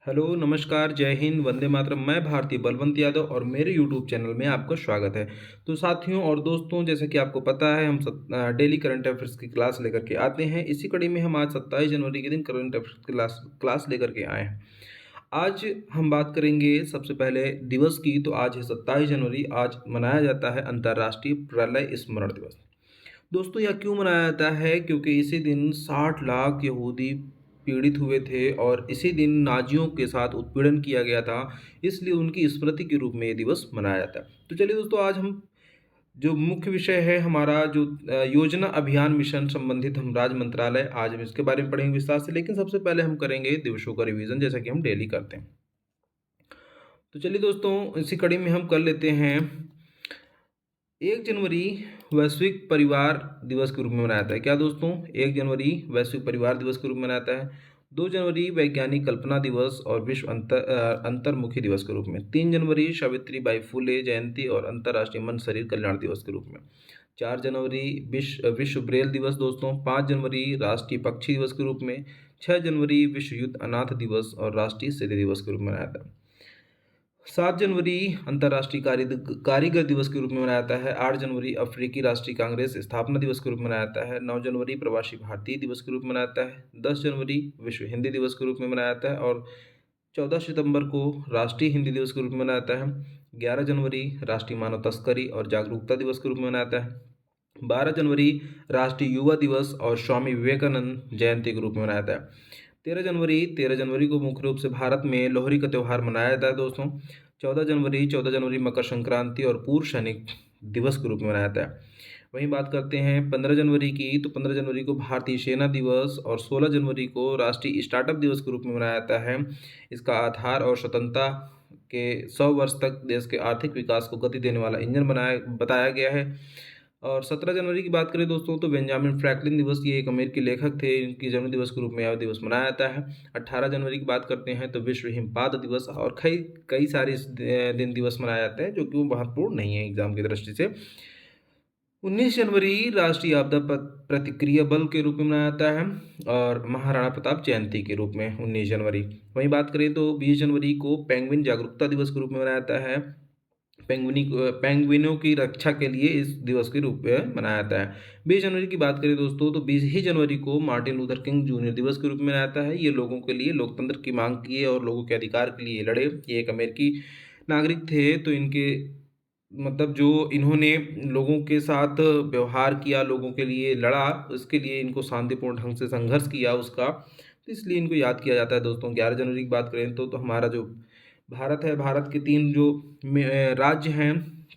Hello, नमस्कार, जय हिंद, वंदे मातरम। मैं भारतीय बलवंत यादव और मेरे यूट्यूब चैनल में आपका स्वागत है। तो साथियों और दोस्तों, जैसा कि आपको पता है हम डेली करंट अफेयर्स की क्लास लेकर के आते हैं। इसी कड़ी में हम आज 27 जनवरी के दिन करंट अफेयर्स की क्लास लेकर के आए हैं। आज हम बात करेंगे सबसे पहले दिवस की। तो आज है 27 जनवरी। आज मनाया जाता है अंतर्राष्ट्रीय प्रलय स्मरण दिवस। दोस्तों, यह क्यों मनाया जाता है? क्योंकि इसी दिन 60 लाख यहूदी पीड़ित हुए थे और इसी दिन नाजियों के साथ उत्पीड़न किया गया था। इसलिए उनकी स्मृति के रूप में ये दिवस मनाया जाता है। तो चलिए दोस्तों, आज हम जो मुख्य विषय है हमारा जो योजना अभियान मिशन संबंधित हम राज्य मंत्रालय, आज हम इसके बारे में पढ़ेंगे विस्तार से। लेकिन सबसे पहले हम करेंगे दिवसों का रिवीजन, जैसा कि हम डेली करते हैं। तो चलिए दोस्तों, इसी कड़ी में हम कर लेते हैं। 1 जनवरी वैश्विक परिवार दिवस के रूप में मनाया जाता है। क्या दोस्तों? 1 जनवरी वैश्विक परिवार दिवस के रूप में मनाया जाता है। 2 जनवरी वैज्ञानिक कल्पना दिवस और विश्व अंतर्मुखी दिवस के रूप में। 3 जनवरी सावित्री बाई फुले जयंती और अंतर्राष्ट्रीय मन शरीर कल्याण दिवस के रूप में। 4 जनवरी विश्व ब्रेल दिवस दोस्तों। 5 जनवरी राष्ट्रीय पक्षी दिवस के रूप में। 6 जनवरी विश्व युद्ध अनाथ दिवस और राष्ट्रीय सेना दिवस के रूप में मनाया जाता है। 7 जनवरी अंतर्राष्ट्रीय कारीगर दिवस के रूप में मनाया जाता है। 8 जनवरी अफ्रीकी राष्ट्रीय कांग्रेस स्थापना दिवस के रूप में मनाया जाता है। 9 जनवरी प्रवासी भारतीय दिवस के रूप में मनाया जाता है। 10 जनवरी विश्व हिंदी दिवस के रूप में मनाया जाता है और 14 सितंबर को राष्ट्रीय हिंदी दिवस के रूप में मनाया जाता है। 11 जनवरी राष्ट्रीय मानव तस्करी और जागरूकता दिवस के रूप में मनाया जाता है। 12 जनवरी राष्ट्रीय युवा दिवस और स्वामी विवेकानंद जयंती के रूप में मनाया जाता है। 13 जनवरी को मुख्य रूप से भारत में लोहड़ी का त्यौहार मनाया जाता है दोस्तों। 14 जनवरी मकर संक्रांति और पूर्व सैनिक दिवस के रूप में मनाया जाता है। वहीं बात करते हैं 15 जनवरी की। तो 15 जनवरी को भारतीय सेना दिवस और 16 जनवरी को राष्ट्रीय स्टार्टअप दिवस के रूप में मनाया जाता है। इसका आधार और स्वतंत्रता के 100 वर्ष तक देश के आर्थिक विकास को गति देने वाला इंजन बताया गया है। और 17 जनवरी की बात करें दोस्तों, तो बेंजामिन फ्रैंकलिन दिवस, ये एक अमेरिकी लेखक थे, इनकी जन्म दिवस के रूप में यह दिवस मनाया जाता है। 18 जनवरी की बात करते हैं तो विश्व हिमपात दिवस और कई कई सारे दिन दिवस मनाए जाते हैं जो कि वो महत्वपूर्ण नहीं है एग्जाम की दृष्टि से। 19 जनवरी राष्ट्रीय आपदा प्रतिक्रिया बल के रूप में मनाया जाता है और महाराणा प्रताप जयंती के रूप में 19 जनवरी। वहीं बात करें तो 20 जनवरी को पेंगुइन जागरूकता दिवस के रूप में मनाया जाता है। पेंगुइनों की रक्षा के लिए इस दिवस के रूप में मनाया जाता है। 20 जनवरी की बात करें दोस्तों, तो 20 ही जनवरी को मार्टिन लूथर किंग जूनियर दिवस के रूप में मनाया जाता है। ये लोगों के लिए लोकतंत्र की मांग किए और लोगों के अधिकार के लिए लड़े। ये एक अमेरिकी नागरिक थे। तो इनके मतलब जो इन्होंने लोगों के साथ व्यवहार किया, लोगों के लिए लड़ा, उसके लिए इनको शांतिपूर्ण ढंग से संघर्ष किया उसका, तो इसलिए इनको याद किया जाता है दोस्तों। 11 जनवरी की बात करें तो हमारा जो भारत है, भारत के 3 जो राज्य हैं,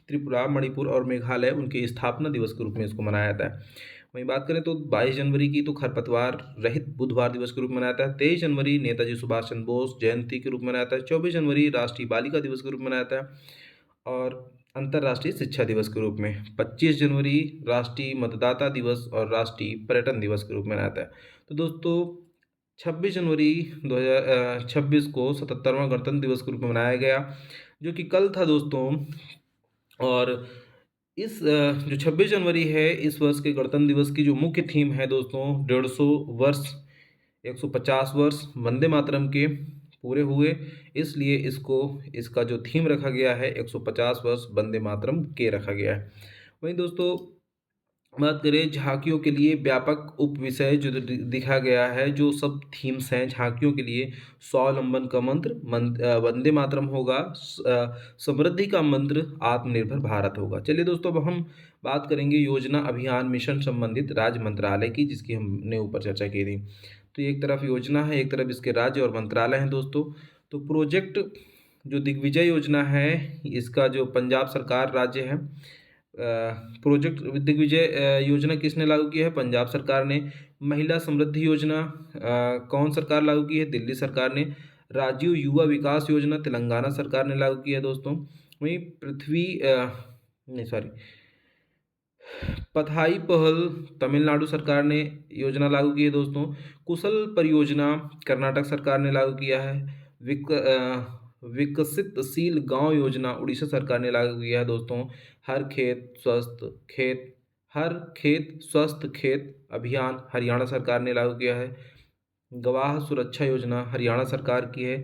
त्रिपुरा, मणिपुर और मेघालय, उनके स्थापना दिवस के रूप में इसको मनाया जाता है। वहीं बात करें तो 22 जनवरी की, तो खरपतवार रहित बुधवार दिवस के रूप में मनाया जाता है। 23 जनवरी नेताजी सुभाष चंद्र बोस जयंती के रूप में मनाया जाता है। 24 जनवरी राष्ट्रीय बालिका दिवस के रूप में मनाया जाता है और अंतर्राष्ट्रीय शिक्षा दिवस के रूप में। 25 जनवरी राष्ट्रीय मतदाता दिवस और राष्ट्रीय पर्यटन दिवस के रूप में मनाया जाता है। तो दोस्तों, 26 जनवरी 2026 को 77वां गणतंत्र दिवस के रूप में मनाया गया, जो कि कल था दोस्तों। और इस जो 26 जनवरी है, इस वर्ष के गणतंत्र दिवस की जो मुख्य थीम है दोस्तों, 150 वर्ष, 150 वर्ष वंदे मातरम के पूरे हुए, इसलिए इसका जो थीम रखा गया है 150 वर्ष वंदे मातरम के रखा गया है। वहीं दोस्तों, बात करें झांकियों के लिए व्यापक उप विषय जो दिखा गया है, जो सब थीम्स हैं झांकियों के लिए। स्वावलंबन का मंत्र वंदे मातरम होगा। समृद्धि का मंत्र आत्मनिर्भर भारत होगा। चलिए दोस्तों, अब हम बात करेंगे योजना अभियान मिशन संबंधित राज्य मंत्रालय की, जिसकी हमने ऊपर चर्चा की थी। तो एक तरफ योजना है, एक तरफ इसके राज्य और मंत्रालय हैं दोस्तों। तो प्रोजेक्ट जो दिग्विजय योजना है, इसका जो पंजाब सरकार राज्य है, प्रोजेक्ट दिग्विजय योजना किसने लागू की है? पंजाब सरकार ने। महिला समृद्धि योजना कौन सरकार लागू की है? दिल्ली सरकार ने। राजीव युवा विकास योजना तेलंगाना सरकार ने लागू की है दोस्तों। वहीं नहीं सॉरी पथाई पहल तमिलनाडु सरकार ने योजना लागू की है दोस्तों। कुशल परियोजना कर्नाटक सरकार ने लागू किया है। विकसितशील गांव योजना उड़ीसा सरकार ने लागू किया है दोस्तों। हर खेत स्वस्थ खेत हर खेत स्वस्थ खेत अभियान हरियाणा सरकार ने लागू किया है। गवाह सुरक्षा योजना हरियाणा सरकार की है।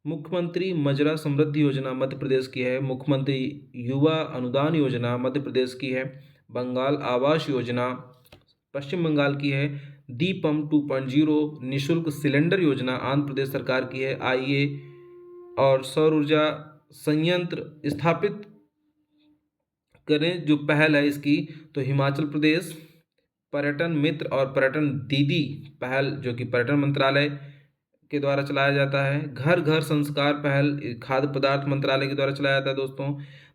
मुख्यमंत्री मजरा समृद्धि योजना मध्य प्रदेश की है। मुख्यमंत्री युवा अनुदान योजना मध्य प्रदेश की है। बंगाल आवास योजना पश्चिम बंगाल की है। दीपम 2.0 निःशुल्क सिलेंडर योजना आंध्र प्रदेश सरकार की है। आइए और सौर ऊर्जा संयंत्र स्थापित करें जो पहल है इसकी, तो हिमाचल प्रदेश। पर्यटन मित्र और पर्यटन दीदी पहल जो कि पर्यटन मंत्रालय के द्वारा चलाया जाता है। घर घर संस्कार पहल खाद्य पदार्थ मंत्रालय के द्वारा चलाया जाता है दोस्तों।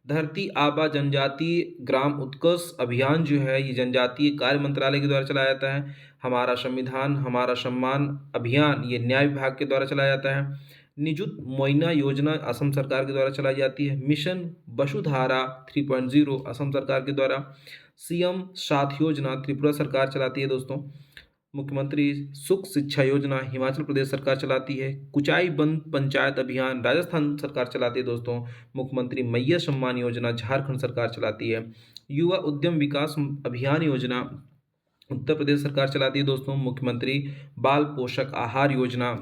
धरती आबा जनजातीय ग्राम उत्कर्ष अभियान जो है ये जनजातीय कार्य मंत्रालय के द्वारा चलाया जाता है। हमारा संविधान हमारा सम्मान अभियान ये न्याय विभाग के द्वारा चलाया जाता है। निजुत मोइना योजना असम सरकार के द्वारा चलाई जाती है। मिशन वसुधारा 3.0 असम सरकार के द्वारा। सीएम साथ योजना त्रिपुरा सरकार चलाती है दोस्तों। मुख्यमंत्री सुख शिक्षा योजना हिमाचल प्रदेश सरकार चलाती है। कुचाई बंद पंचायत अभियान राजस्थान सरकार चलाती है दोस्तों। मुख्यमंत्री मैया सम्मान योजना झारखंड सरकार चलाती है। युवा उद्यम विकास अभियान योजना उत्तर प्रदेश सरकार चलाती है दोस्तों। मुख्यमंत्री बाल पोषक आहार योजना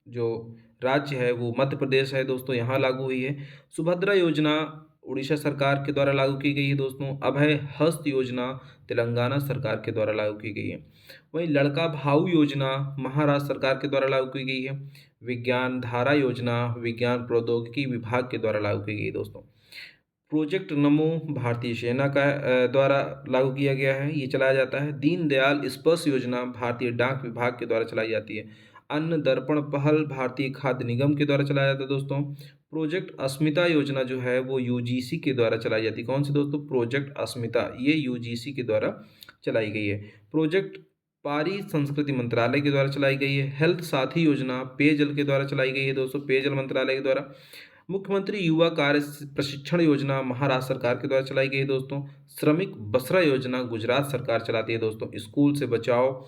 जो राज्य है वो मध्य प्रदेश है दोस्तों, यहाँ लागू हुई है। सुभद्रा योजना उड़ीसा सरकार के द्वारा लागू की गई है दोस्तों। अभय हस्त योजना तेलंगाना सरकार के द्वारा लागू की गई है। वहीं लड़का भाऊ योजना महाराष्ट्र सरकार के द्वारा लागू की गई है। विज्ञान धारा योजना विज्ञान प्रौद्योगिकी विभाग के द्वारा लागू की गई है दोस्तों। प्रोजेक्ट नमो भारतीय सेना का द्वारा लागू किया गया है, ये चलाया जाता है। दीनदयाल स्पर्श योजना भारतीय डाक विभाग के द्वारा चलाई जाती है। अन्न दर्पण पहल भारतीय खाद्य निगम के द्वारा चलाया जाता है दोस्तों। प्रोजेक्ट अस्मिता योजना जो है वो यूजीसी के द्वारा चलाई जाती है। कौन सी दोस्तों? प्रोजेक्ट अस्मिता, ये यूजीसी के द्वारा चलाई गई है। प्रोजेक्ट पारी संस्कृति मंत्रालय के द्वारा चलाई गई है। हेल्थ साथी योजना पेयजल के द्वारा चलाई गई है दोस्तों, पेयजल मंत्रालय के द्वारा। मुख्यमंत्री युवा कार्य प्रशिक्षण योजना महाराष्ट्र सरकार के द्वारा चलाई गई है दोस्तों। श्रमिक बसरा योजना गुजरात सरकार चलाती है दोस्तों। स्कूल से बचाओ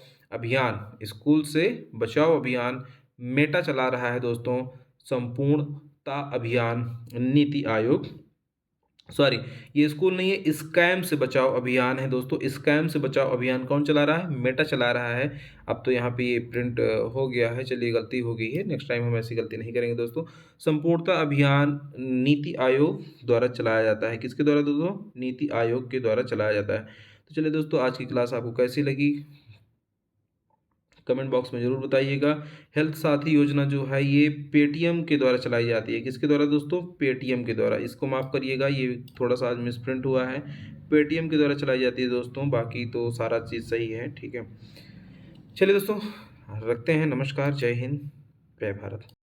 अभियान मेटा चला रहा है दोस्तों। संपूर्णता अभियान नीति आयोग ये स्कूल नहीं है, स्कैम से बचाओ अभियान है दोस्तों। स्कैम से बचाओ अभियान कौन चला रहा है? मेटा चला रहा है। अब तो यहाँ पे ये प्रिंट हो गया है, चलिए गलती हो गई है, नेक्स्ट टाइम हम ऐसी गलती नहीं करेंगे दोस्तों। संपूर्णता अभियान नीति आयोग द्वारा चलाया जाता है। किसके द्वारा दोस्तों? नीति आयोग के द्वारा चलाया जाता है। तो चलिए दोस्तों, आज की क्लास आपको कैसी लगी कमेंट बॉक्स में जरूर बताइएगा। हेल्थ साथी योजना जो है ये पेटीएम के द्वारा चलाई जाती है। किसके द्वारा दोस्तों? पेटीएम के द्वारा। इसको माफ़ करिएगा, ये थोड़ा सा आज मिसप्रिंट हुआ है। पेटीएम के द्वारा चलाई जाती है दोस्तों, बाकी तो सारा चीज़ सही है, ठीक है। चलिए दोस्तों, रखते हैं। नमस्कार, जय हिंद, जय भारत।